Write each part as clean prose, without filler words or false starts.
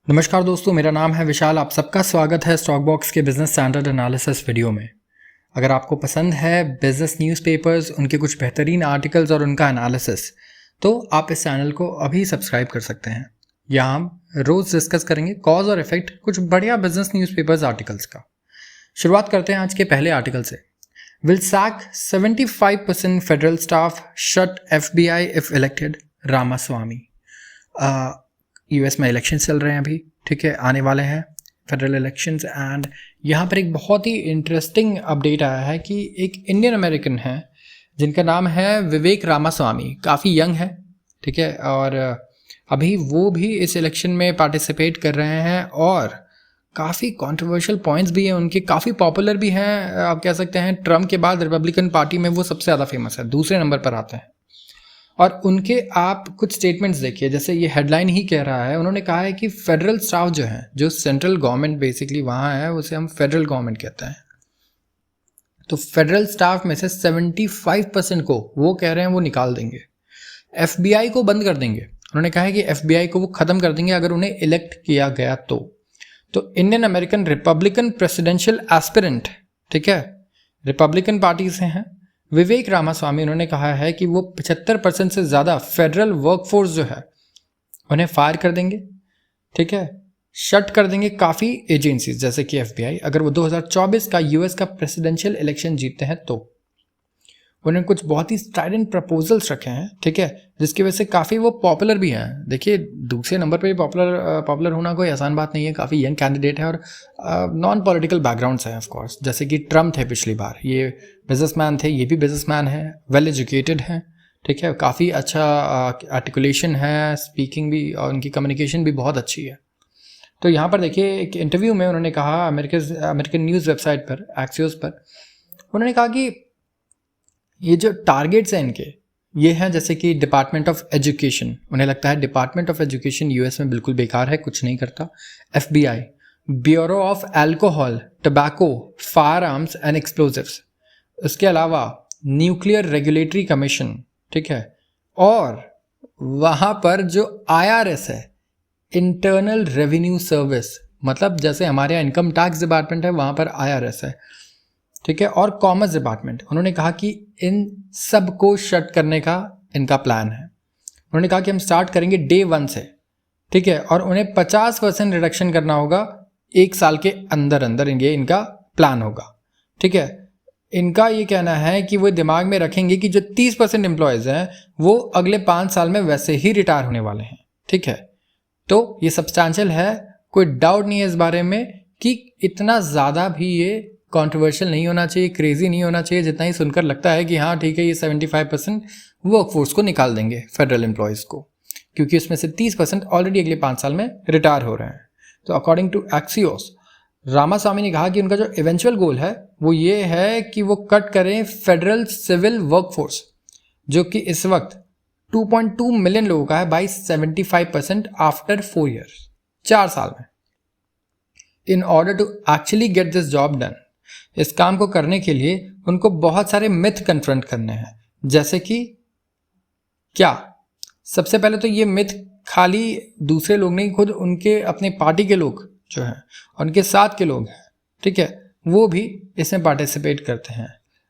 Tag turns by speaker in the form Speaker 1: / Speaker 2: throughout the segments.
Speaker 1: नमस्कार दोस्तों, मेरा नाम है विशाल। आप सबका स्वागत है स्टॉक बॉक्स के बिजनेस स्टैंडर्ड एनालिसिस वीडियो में। अगर आपको पसंद है बिजनेस न्यूज़पेपर्स, उनके कुछ बेहतरीन आर्टिकल्स और उनका एनालिसिस, तो आप इस चैनल को अभी सब्सक्राइब कर सकते हैं। यहाँ हम रोज़ डिस्कस करेंगे कॉज और इफेक्ट कुछ बढ़िया बिजनेस न्यूज़पेपर्स आर्टिकल्स का। शुरुआत करते हैं आज के पहले आर्टिकल से। Will sack 75% federal staff, shut FBI if elected, Ramaswamy. US में इलेक्शन चल रहे हैं अभी, ठीक है, आने वाले हैं फेडरल इलेक्शंस। एंड यहाँ पर एक बहुत ही इंटरेस्टिंग अपडेट आया है कि एक इंडियन अमेरिकन है जिनका नाम है विवेक रामास्वामी। काफ़ी यंग है, ठीक है, और अभी वो भी इस इलेक्शन में पार्टिसिपेट कर रहे हैं और काफ़ी कंट्रोवर्शियल पॉइंट्स भी हैं उनके, काफ़ी पॉपुलर भी हैं। आप कह सकते हैं ट्रम्प के बाद रिपब्लिकन पार्टी में वो सबसे ज़्यादा फेमस है, दूसरे नंबर पर आते हैं। और उनके आप कुछ स्टेटमेंट्स देखिए, जैसे ये हेडलाइन ही कह रहा है, उन्होंने कहा है कि फेडरल स्टाफ जो है, जो सेंट्रल गवर्नमेंट बेसिकली वहाँ है, उसे हम फेडरल गवर्नमेंट कहते हैं। तो फेडरल स्टाफ में से 75% को वो कह रहे हैं वो निकाल देंगे, FBI को बंद कर देंगे। उन्होंने कहा है कि FBI को वो ख़त्म कर देंगे अगर उन्हें इलेक्ट किया गया तो Indian American Republican presidential aspirant, ठीक है, रिपब्लिकन पार्टी से हैं, विवेक रामास्वामी, उन्होंने कहा है कि वो 75% से ज़्यादा फेडरल वर्कफोर्स जो है उन्हें फायर कर देंगे, ठीक है, शट कर देंगे काफ़ी एजेंसीज जैसे कि FBI, अगर वो 2024 का US का प्रेसिडेंशियल इलेक्शन जीतते हैं तो। उन्होंने कुछ बहुत ही स्ट्राइडेंट प्रपोजल्स रखे हैं, ठीक है, जिसकी वजह से काफ़ी वो पॉपुलर भी हैं। देखिए, दूसरे नंबर पे पॉपुलर होना कोई आसान बात नहीं है। काफ़ी यंग कैंडिडेट है और नॉन पॉलिटिकल बैकग्राउंड्स हैं ऑफ कोर्स, जैसे कि ट्रम्प थे पिछली बार, ये बिजनेसमैन थे, ये भी बिजनेसमैन है, वेल एजुकेटेड हैं, ठीक है, काफ़ी अच्छा आर्टिकुलेशन है, स्पीकिंग भी और उनकी कम्युनिकेशन भी बहुत अच्छी है। तो यहाँ पर देखिए, एक इंटरव्यू में उन्होंने कहा अमेरिकन न्यूज़ वेबसाइट पर, एक्सियोस पर, उन्होंने कहा कि ये जो टारगेट्स हैं इनके, ये हैं जैसे कि डिपार्टमेंट ऑफ एजुकेशन, उन्हें लगता है डिपार्टमेंट ऑफ एजुकेशन US में बिल्कुल बेकार है, कुछ नहीं करता। FBI, bureau of alcohol, tobacco, fire arms and explosives, उसके अलावा न्यूक्लियर रेगुलेटरी कमीशन, ठीक है, और वहाँ पर जो IRS है, इंटरनल रेवेन्यू सर्विस, मतलब जैसे हमारे यहाँ इनकम टैक्स डिपार्टमेंट है, वहाँ पर IRS है, ठीक है, और कॉमर्स डिपार्टमेंट। उन्होंने कहा कि इन सब को शट करने का इनका प्लान है। उन्होंने कहा कि हम स्टार्ट करेंगे Day 1 से, ठीक है, और उन्हें 50% रिडक्शन करना होगा 1 साल के अंदर अंदर, ये इनका प्लान होगा, ठीक है। इनका ये कहना है कि वो दिमाग में रखेंगे कि जो 30% एम्प्लॉयज़ हैं वो अगले 5 साल में वैसे ही रिटायर होने वाले हैं, ठीक है। तो ये सब्सटैंशियल है, कोई डाउट नहीं है इस बारे में कि इतना ज़्यादा भी ये कंट्रोवर्शियल नहीं होना चाहिए, क्रेजी नहीं होना चाहिए, जितना ही सुनकर लगता है कि हाँ ठीक है, ये 75% वर्कफोर्स को निकाल देंगे फेडरल एम्प्लॉयज़ को, क्योंकि उसमें से 30% ऑलरेडी अगले 5 साल में रिटायर हो रहे हैं। तो अकॉर्डिंग टू एक्सियोस, रामास्वामी ने कहा कि उनका जो इवेंचुअल गोल है वो ये है कि वो कट करें फेडरल सिविल वर्कफोर्स, जो कि इस वक्त 2.2 मिलियन लोगों का है, बाई 75% आफ्टर 4 ईयर्स, 4 साल में। In order to actually get this job done, इस काम को करने के लिए उनको बहुत सारे मिथ कन्फ्रंट करने हैं। जैसे कि क्या, सबसे पहले तो ये मिथ खाली दूसरे लोग नहीं, खुद उनके अपने पार्टी के लोग जो हैं, उनके साथ के लोग हैं, ठीक है, वो भी इसमें पार्टिसिपेट करते हैं।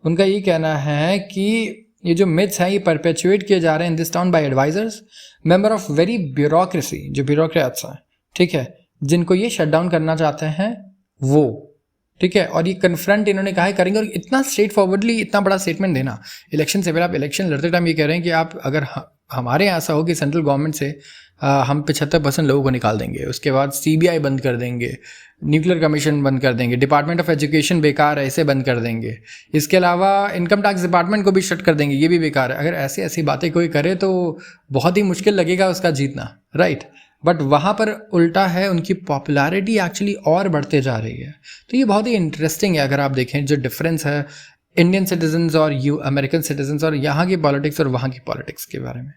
Speaker 1: उनका ये कहना है कि ये जो मिथ्स हैं ये परपेचुएट किए जा रहे हैं in this town by advisers, member of very bureaucracy, जो ब्यूरोक्रेट्स हैं, ठीक है, जिनको ये शट डाउन करना चाहते हैं वो, ठीक है। और ये कन्फ्रंट इन्होंने कहा है करेंगे, और इतना स्ट्रेट फॉरवर्डली इतना बड़ा स्टेटमेंट देना इलेक्शन से पहले। आप इलेक्शन लड़ते टाइम ये कह रहे हैं कि आप अगर हमारे यहाँ ऐसा हो कि सेंट्रल गवर्नमेंट से हम 75% लोगों को निकाल देंगे, उसके बाद CBI बंद कर देंगे, न्यूक्लियर कमीशन बंद कर देंगे, डिपार्टमेंट ऑफ एजुकेशन बेकार है इसे बंद कर देंगे, इसके अलावा इनकम टैक्स डिपार्टमेंट को भी शट कर देंगे, ये भी बेकार है। अगर ऐसी ऐसी बातें कोई करे तो बहुत ही मुश्किल लगेगा उसका जीतना, राइट। बट वहाँ पर उल्टा है, उनकी पॉपुलैरिटी एक्चुअली और बढ़ते जा रही है। तो ये बहुत ही इंटरेस्टिंग है अगर आप देखें जो डिफरेंस है इंडियन सिटीजन्स और अमेरिकन सिटीजन्स और यहाँ की पॉलिटिक्स और वहाँ की पॉलिटिक्स के बारे में।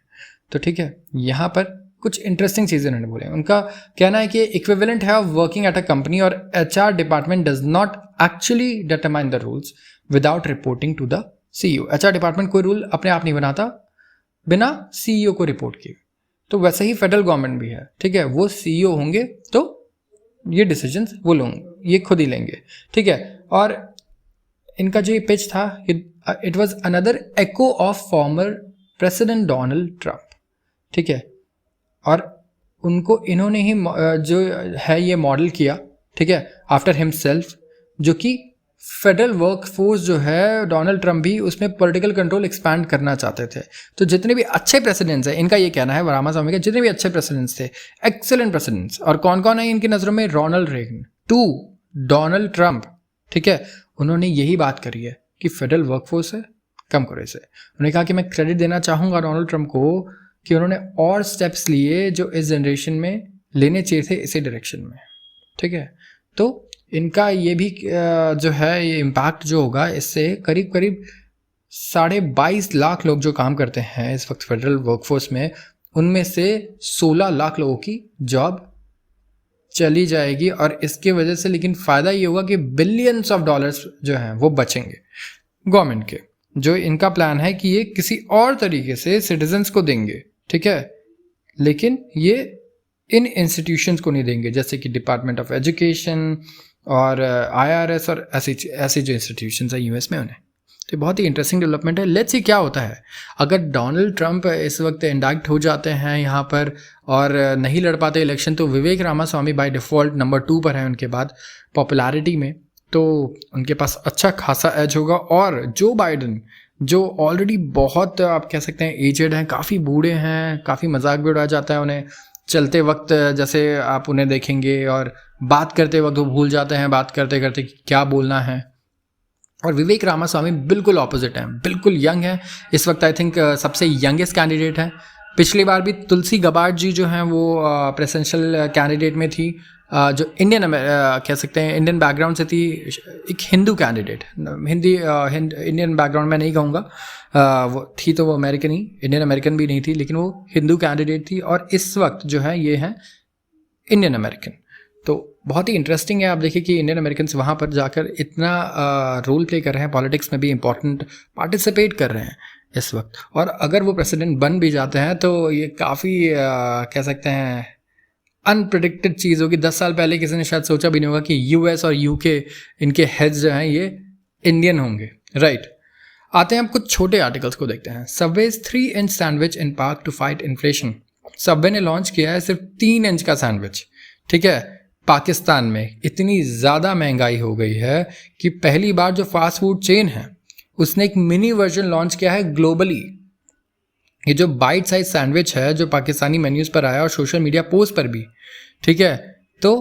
Speaker 1: तो ठीक है, यहाँ पर कुछ इंटरेस्टिंग चीज़ें उन्होंने बोले। उनका कहना है कि इक्विवेलेंट है of working at a company और HR department does not actually determine the rules without reporting to the CEO। HR department कोई रूल अपने आप नहीं बनाता बिना CEO को रिपोर्ट किए, तो वैसे ही फेडरल गवर्नमेंट भी है, ठीक है। वो CEO होंगे तो ये डिसीजंस वो लोग ये खुद ही लेंगे, ठीक है। और इनका जो ये पिच था, it was another echo of former president Donald Trump, ठीक है। और उनको इन्होंने ही जो है ये मॉडल किया, ठीक है, आफ्टर हिमसेल्फ, जो कि फेडरल वर्कफोर्स जो है डोनाल्ड ट्रंप भी उसमें पॉलिटिकल कंट्रोल एक्सपैंड करना चाहते थे। तो जितने भी अच्छे प्रेसिडेंट्स हैं, इनका ये कहना है रामास्वामी का, जितने भी अच्छे प्रेसिडेंट्स थे, एक्सेलेंट प्रेसिडेंट्स, और कौन कौन है इनकी नज़रों में, Ronald Reagan to Donald Trump, ठीक है, उन्होंने यही बात करी है कि फेडरल वर्कफोर्स है, कम करो इसे। उन्होंने कहा कि मैं क्रेडिट देना चाहूँगा डोनाल्ड ट्रंप को कि उन्होंने और स्टेप्स लिए जो इस जनरेशन में लेने चाहिए थे इसी डायरेक्शन में, ठीक है। तो इनका ये भी जो है ये इम्पैक्ट जो होगा, इससे करीब करीब 22.5 लाख लोग जो काम करते हैं इस वक्त फेडरल वर्कफोर्स में, उनमें से 16 लाख लोगों की जॉब चली जाएगी। और इसके वजह से लेकिन फ़ायदा ये होगा कि बिलियंस ऑफ डॉलर्स जो हैं वो बचेंगे गवर्नमेंट के। जो इनका प्लान है कि ये किसी और तरीके से सिटीजन्स को देंगे, ठीक है, लेकिन ये इन इंस्टीट्यूशंस को नहीं देंगे, जैसे कि डिपार्टमेंट ऑफ एजुकेशन और IRS और ऐसी जो इंस्टीट्यूशंस हैं US में उन्हें। तो बहुत ही इंटरेस्टिंग डेवलपमेंट है। लेट्स सी क्या होता है। अगर डोनाल्ड ट्रंप इस वक्त इंडाक्ट हो जाते हैं यहाँ पर और नहीं लड़ पाते इलेक्शन, तो विवेक रामास्वामी बाय डिफ़ॉल्ट नंबर 2 पर है उनके बाद पॉपुलैरिटी में, तो उनके पास अच्छा खासा एज होगा। और जो बाइडन जो ऑलरेडी बहुत आप कह सकते हैं एजेड हैं, काफ़ी बूढ़े हैं, काफ़ी मजाक भी उड़ाया जाता है उन्हें चलते वक्त, जैसे आप उन्हें देखेंगे और बात करते वक्त वो भूल जाते हैं बात करते करते कि क्या बोलना है। और विवेक रामास्वामी बिल्कुल ऑपोजिट हैं, बिल्कुल यंग है, इस वक्त आई थिंक सबसे यंगेस्ट कैंडिडेट है। पिछली बार भी तुलसी गबार्ड जी जो हैं वो प्रेसिडेंशियल कैंडिडेट में थी, जो इंडियन कह सकते हैं इंडियन बैकग्राउंड से थी, एक हिंदू कैंडिडेट, इंडियन बैकग्राउंड में नहीं कहूँगा, वो थी तो वो अमेरिकन ही, इंडियन अमेरिकन भी नहीं थी, लेकिन वो हिंदू कैंडिडेट थी। और इस वक्त जो है ये हैं इंडियन अमेरिकन। तो बहुत ही इंटरेस्टिंग है, आप देखिए कि इंडियन अमेरिकन वहाँ पर जाकर इतना रोल प्ले कर रहे हैं, पॉलिटिक्स में भी इंपॉर्टेंट पार्टिसिपेट कर रहे हैं इस वक्त। और अगर वो प्रेसिडेंट बन भी जाते हैं तो ये काफ़ी कह सकते हैं अनप्रेडिक्टेड चीज़ होगी। 10 साल पहले किसी ने शायद सोचा भी नहीं होगा कि US और UK इनके हेड्स जो हैं ये इंडियन होंगे, राइट। आते हैं हम कुछ छोटे आर्टिकल्स को देखते हैं। Subway's 3 inch sandwich in park to fight inflation. Subway ने लॉन्च किया है सिर्फ 3 इंच का सैंडविच, ठीक है। पाकिस्तान में इतनी ज़्यादा महंगाई हो गई है कि पहली बार जो फास्ट फूड चेन है उसने एक मिनी वर्जन लॉन्च किया है ग्लोबली। ये जो बाइट साइज सैंडविच है जो पाकिस्तानी मेन्यूज़ पर आया और सोशल मीडिया पोस्ट पर भी, ठीक है, तो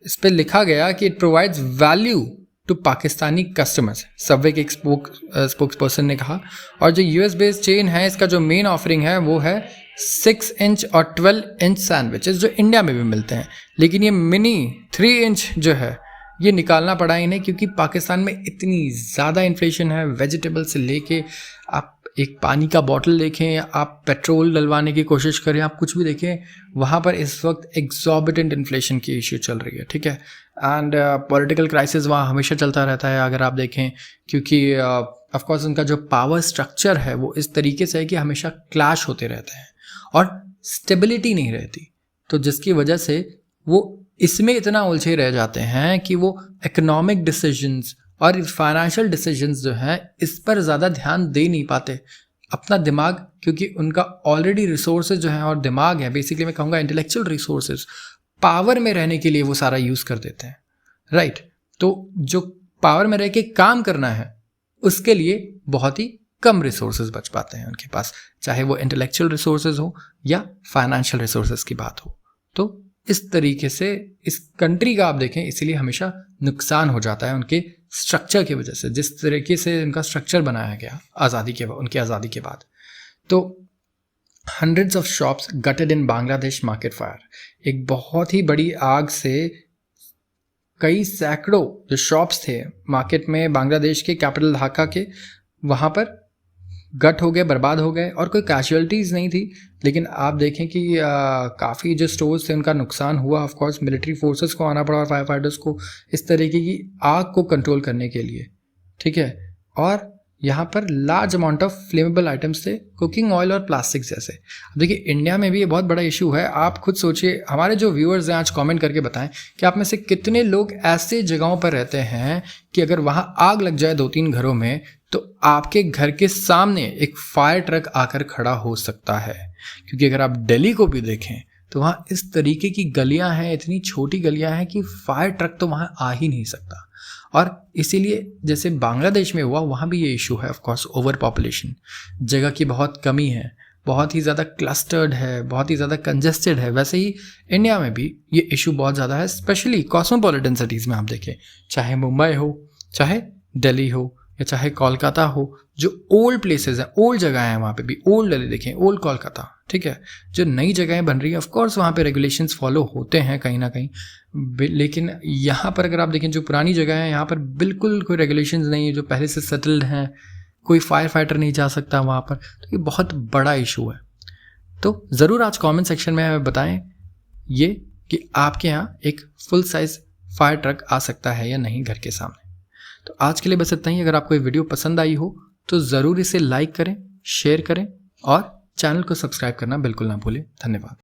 Speaker 1: इस पर लिखा गया कि it provides value to Pakistani customers, Subway के एक स्पोक्स पर्सन ने कहा। और जो US बेस्ड चेन है इसका जो मेन ऑफरिंग है वो है 6 इंच और 12 इंच सैंडविचेस जो इंडिया में भी मिलते हैं, लेकिन ये मिनी 3 इंच जो है ये निकालना पड़ा इन्हें क्योंकि पाकिस्तान में इतनी ज़्यादा इन्फ्लेशन है। वेजिटेबल से लेके आप एक पानी का बॉटल देखें, आप पेट्रोल डलवाने की कोशिश करें, आप कुछ भी देखें, वहाँ पर इस वक्त एग्जॉर्बिटेंट इन्फ्लेशन की इश्यू चल रही है, ठीक है। एंड पॉलिटिकल क्राइसिस वहाँ हमेशा चलता रहता है अगर आप देखें, क्योंकि ऑफ कोर्स उनका जो पावर स्ट्रक्चर है वो इस तरीके से है कि हमेशा क्लैश होते रहते हैं और स्टेबिलिटी नहीं रहती, तो जिसकी वजह से वो इसमें इतना उलझे रह जाते हैं कि वो इकोनॉमिक डिसीजंस और फाइनेंशियल डिसीजंस जो हैं इस पर ज़्यादा ध्यान दे नहीं पाते अपना दिमाग, क्योंकि उनका ऑलरेडी रिसोर्सेज जो है और दिमाग है, बेसिकली मैं कहूँगा इंटेलेक्चुअल रिसोर्सेज, पावर में रहने के लिए वो सारा यूज़ कर देते हैं, राइट। तो जो पावर में रह के काम करना है उसके लिए बहुत ही कम रिसोर्सेज बच पाते हैं उनके पास, चाहे वो इंटेलेक्चुअल रिसोर्सेज हो या फाइनेंशियल रिसोर्सेज की बात हो। तो इस तरीके से इस कंट्री का आप देखें इसीलिए हमेशा नुकसान हो जाता है उनके स्ट्रक्चर की वजह से, जिस तरीके से उनका स्ट्रक्चर बनाया गया उनकी आज़ादी के बाद। तो hundreds of shops gated in Bangladesh market fire. एक बहुत ही बड़ी आग से कई सैकड़ों जो शॉप्स थे मार्केट में बांग्लादेश के कैपिटल ढाका के, वहाँ पर गट हो गए, बर्बाद हो गए और कोई कैजुअलिटीज़ नहीं थी। लेकिन आप देखें कि काफ़ी जो स्टोर्स थे उनका नुकसान हुआ। ऑफ कोर्स मिलिट्री फोर्सेस को आना पड़ा और फायर फाइटर्स को इस तरीके की आग को कंट्रोल करने के लिए, ठीक है। और यहाँ पर large amount of flammable items थे, कुकिंग ऑयल और प्लास्टिक जैसे। अब देखिए इंडिया में भी ये बहुत बड़ा इशू है। आप खुद सोचिए, हमारे जो व्यूअर्स हैं आज कमेंट करके बताएं कि आप में से कितने लोग ऐसे जगहों पर रहते हैं कि अगर वहाँ आग लग जाए 2-3 घरों में तो आपके घर के सामने एक फायर ट्रक आकर खड़ा हो सकता है। क्योंकि अगर आप दिल्ली को भी देखें तो वहाँ इस तरीके की गलियाँ हैं, इतनी छोटी गलियाँ हैं कि फायर ट्रक तो वहाँ आ ही नहीं सकता। और इसीलिए जैसे बांग्लादेश में हुआ, वहाँ भी ये इशू है ऑफ कोर्स, ओवर पॉपुलेशन, जगह की बहुत कमी है, बहुत ही ज़्यादा क्लस्टर्ड है, बहुत ही ज़्यादा कंजेस्टेड है। वैसे ही इंडिया में भी ये इशू बहुत ज़्यादा है, स्पेशली कॉस्मोपॉलिटन सिटीज़ में। आप देखें, चाहे मुंबई हो, चाहे दिल्ली हो, या चाहे कोलकाता हो, जो ओल्ड प्लेसेस हैं, ओल्ड जगह हैं, वहाँ पे भी ओल्ड दिल्ली देखें, ओल्ड कोलकाता, ठीक है। जो नई जगहें बन रही हैं ऑफ कोर्स वहाँ पे रेगुलेशंस फॉलो होते हैं कहीं ना कहीं, लेकिन यहाँ पर अगर आप देखें जो पुरानी जगह है यहाँ पर बिल्कुल कोई रेगुलेशंस नहीं है, जो पहले से सेटल्ड हैं, कोई फायर फाइटर नहीं जा सकता वहाँ पर। तो ये बहुत बड़ा इशू है। तो ज़रूर आज कमेंट सेक्शन में हमें बताएं ये कि आपके यहाँ एक फुल साइज फायर ट्रक आ सकता है या नहीं घर के सामने। तो आज के लिए बस इतना ही। अगर आपको ये वीडियो पसंद आई हो तो ज़रूर इसे लाइक करें, शेयर करें और चैनल को सब्सक्राइब करना बिल्कुल ना भूलें। धन्यवाद।